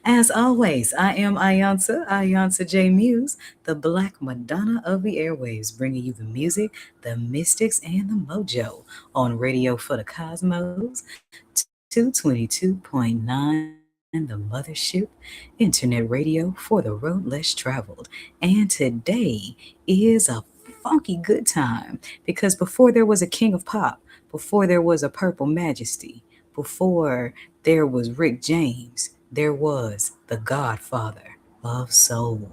As always, I am iiiYansaje Muse, the Black Madonna of the airwaves, bringing you the music, the mystics, and the mojo on Radio for the Cosmos, 222.9, the Mothership, internet radio for the road less traveled. And today is a funky good time because before there was a king of pop, before there was a purple majesty, before there was Rick James, there was the Godfather of Soul,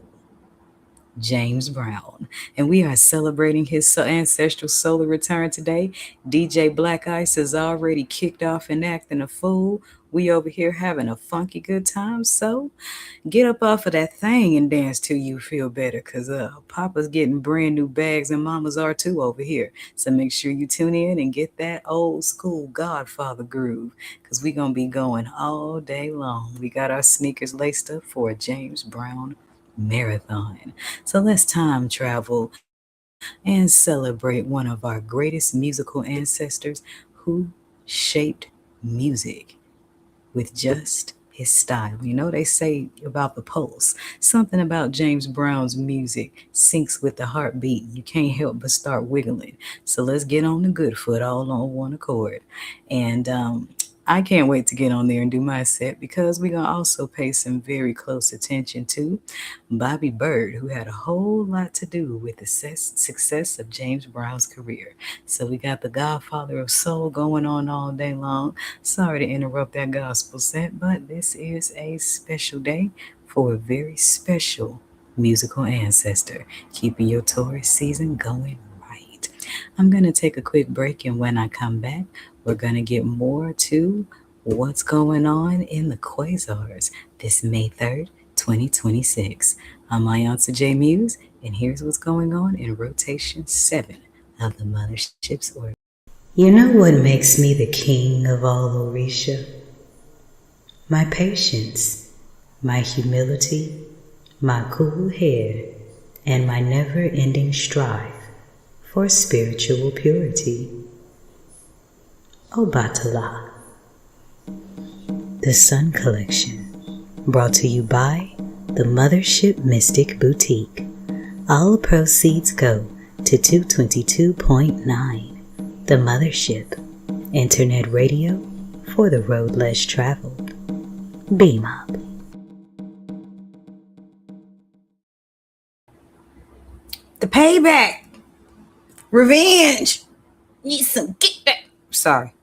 James Brown. And we are celebrating his ancestral solar return today. DJ Black Ice has already kicked off and acting a fool. We over here having a funky good time. So get up off of that thing and dance till you feel better. Cause Papa's getting brand new bags and mamas are too over here. So make sure you tune in and get that old school Godfather groove. Cause we gonna be going all day long. We got our sneakers laced up for a James Brown marathon. So let's time travel and celebrate one of our greatest musical ancestors who shaped music with just his style. You know, they say about the pulse, something about James Brown's music syncs with the heartbeat. You can't help but start wiggling. So let's get on the good foot all on one accord. And I can't wait to get on there and do my set because we're going to also pay some very close attention to Bobby Bird, who had a whole lot to do with the success of James Brown's career. So we got the Godfather of Soul going on all day long. Sorry to interrupt that gospel set, but this is a special day for a very special musical ancestor, keeping your Taurus season going right. I'm going to take a quick break, and when I come back, we're going to get more to what's going on in the quasars this May 3rd, 2026. I'm iiiYansaje Muse, and here's what's going on in rotation 7 of the Mothership's orbit. You know what makes me the king of all Orisha? My patience, my humility, my cool head, and my never-ending strive for spiritual purity. Obatala, the Sun Collection, brought to you by the Mothership Mystic Boutique. All proceeds go to 222.9, the Mothership, internet radio for the road less traveled. Beam up. The payback. Revenge. Need some get back. Sorry.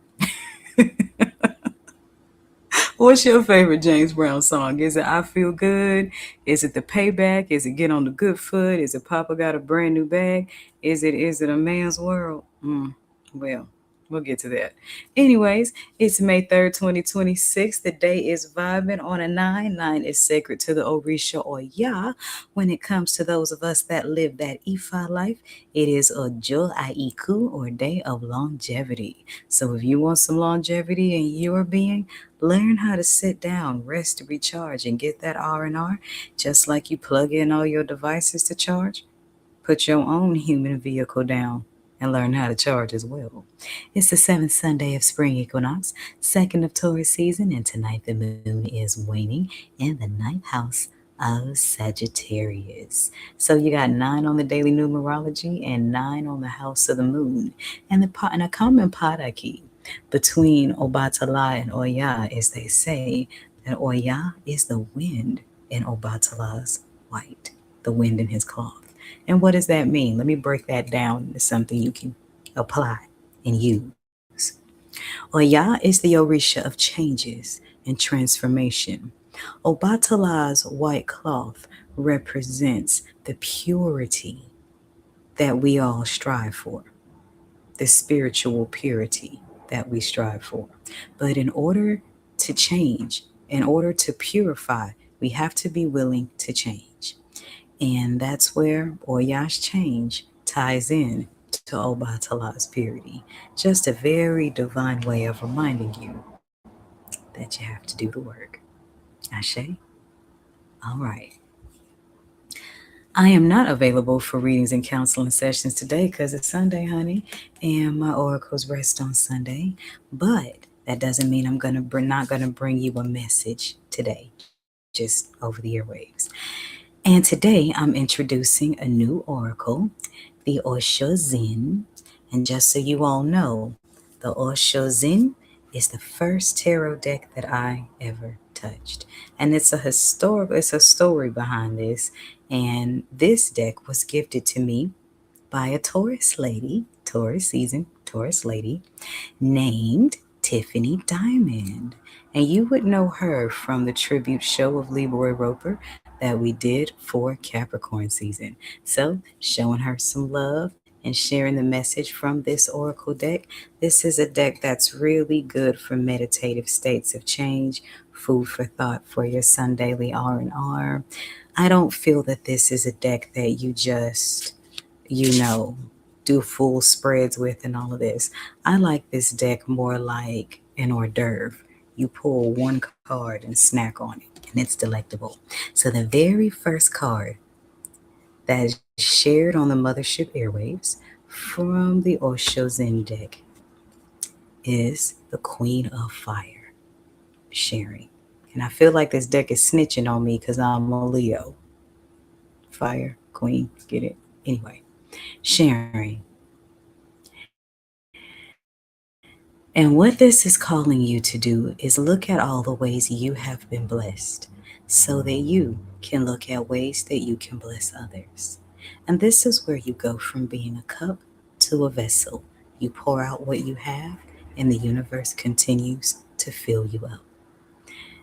What's your favorite James Brown song? Is it I Feel Good? Is it The Payback? Is it Get on the Good Foot? Is it Papa Got a Brand New Bag? Is it A Man's World? Well, we'll get to that. Anyways, it's May 3rd, 2026. The day is vibing on a 9. 9 is sacred to the Orisha or Yah. When it comes to those of us that live that Ifa life, it is Ojo Aiku or Day of Longevity. So if you want some longevity in your being, learn how to sit down, rest, recharge, and get that R&R. Just like you plug in all your devices to charge, put your own human vehicle down and learn how to charge as well. It's the 7th Sunday of spring equinox, 2nd of Taurus season, and tonight the moon is waning in the 9th house of Sagittarius. So you got 9 on the daily numerology and 9 on the house of the moon. And a common padaki between Obatala and Oya is they say that Oya is the wind in Obatala's white, the wind in his cloth. And what does that mean? Let me break that down into something you can apply and use. Oya is the Orisha of changes and transformation. Obatala's white cloth represents the purity that we all strive for, the spiritual purity that we strive for. But in order to change, in order to purify, we have to be willing to change. And that's where Oya's change ties in to Obatala's purity. Just a very divine way of reminding you that you have to do the work. Ashe? All right. I am not available for readings and counseling sessions today because it's Sunday, honey, and my oracles rest on Sunday. But that doesn't mean I'm not gonna bring you a message today. just over the airwaves. And today I'm introducing a new oracle, the Osho Zen. And just so you all know, the Osho Zen is the first tarot deck that I ever touched. And it's a story behind this. And this deck was gifted to me by a Taurus lady, Taurus season, Taurus lady, named Tiffany Diamond. And you would know her from the tribute show of Leroy Roper that we did for Capricorn season. So, showing her some love and sharing the message from this oracle deck. This is a deck that's really good for meditative states of change, food for thought for your Sundaily R&R. I don't feel that this is a deck that you just you know, do full spreads with and all of this. I like this deck more like an hors d'oeuvre. You pull one card and snack on it, and it's delectable. So, the very first card that is shared on the Mothership airwaves from the Osho Zen deck is the Queen of Fire, sharing. And I feel like this deck is snitching on me because I'm a Leo. Fire, Queen, get it? Anyway, sharing. And what this is calling you to do is look at all the ways you have been blessed so that you can look at ways that you can bless others. And this is where you go from being a cup to a vessel. You pour out what you have, and the universe continues to fill you up.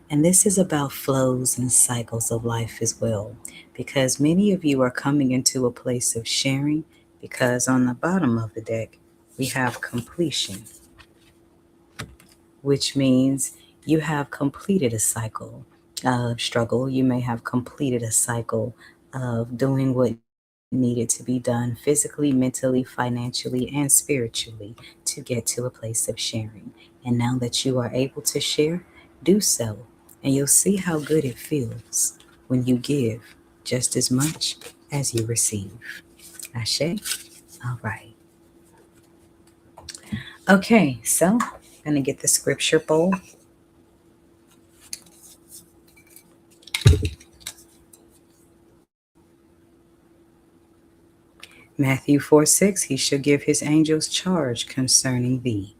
And this is about flows and cycles of life as well, because many of you are coming into a place of sharing, because on the bottom of the deck, we have completion, which means you have completed a cycle of struggle. You may have completed a cycle of doing what needed to be done physically, mentally, financially, and spiritually to get to a place of sharing. And now that you are able to share, do so. And you'll see how good it feels when you give just as much as you receive. Ashe? All right. Okay, so I'm going to get the scripture bowl. Matthew 4:6, he shall give his angels charge concerning thee.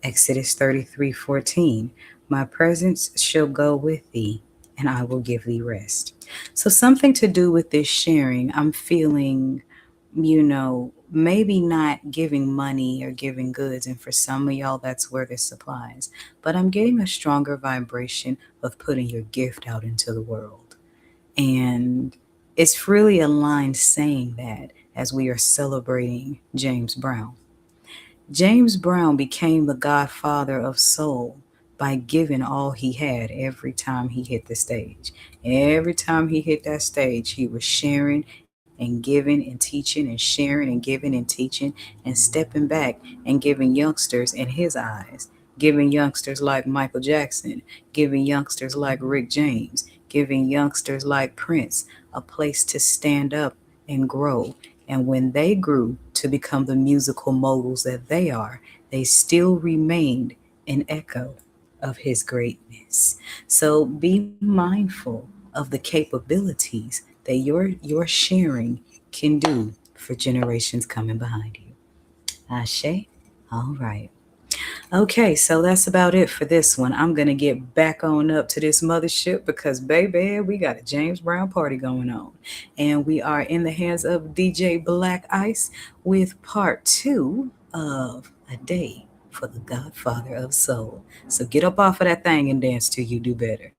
Exodus 33:14, my presence shall go with thee, and I will give thee rest. So, something to do with this sharing, I'm feeling, maybe not giving money or giving goods. And for some of y'all, that's where this applies. But I'm getting a stronger vibration of putting your gift out into the world. And it's really aligned saying that as we are celebrating James Brown. James Brown became the godfather of soul by giving all he had every time he hit the stage. Every time he hit that stage, he was sharing and giving and teaching and sharing and giving and teaching and stepping back and giving youngsters in his eyes, giving youngsters like Michael Jackson, giving youngsters like Rick James, giving youngsters like Prince a place to stand up and grow. And when they grew to become the musical moguls that they are, they still remained an echo of his greatness. So be mindful of the capabilities that your sharing can do for generations coming behind you. Ashe? All right. Okay, so that's about it for this one. I'm going to get back on up to this mothership because, baby, we got a James Brown party going on. And we are in the hands of DJ Black Ice with part 2 of A Day for the Godfather of Soul. So get up off of that thing and dance till you do better,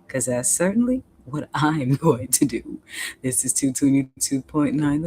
because that's certainly what I'm going to do. This is 222.9 The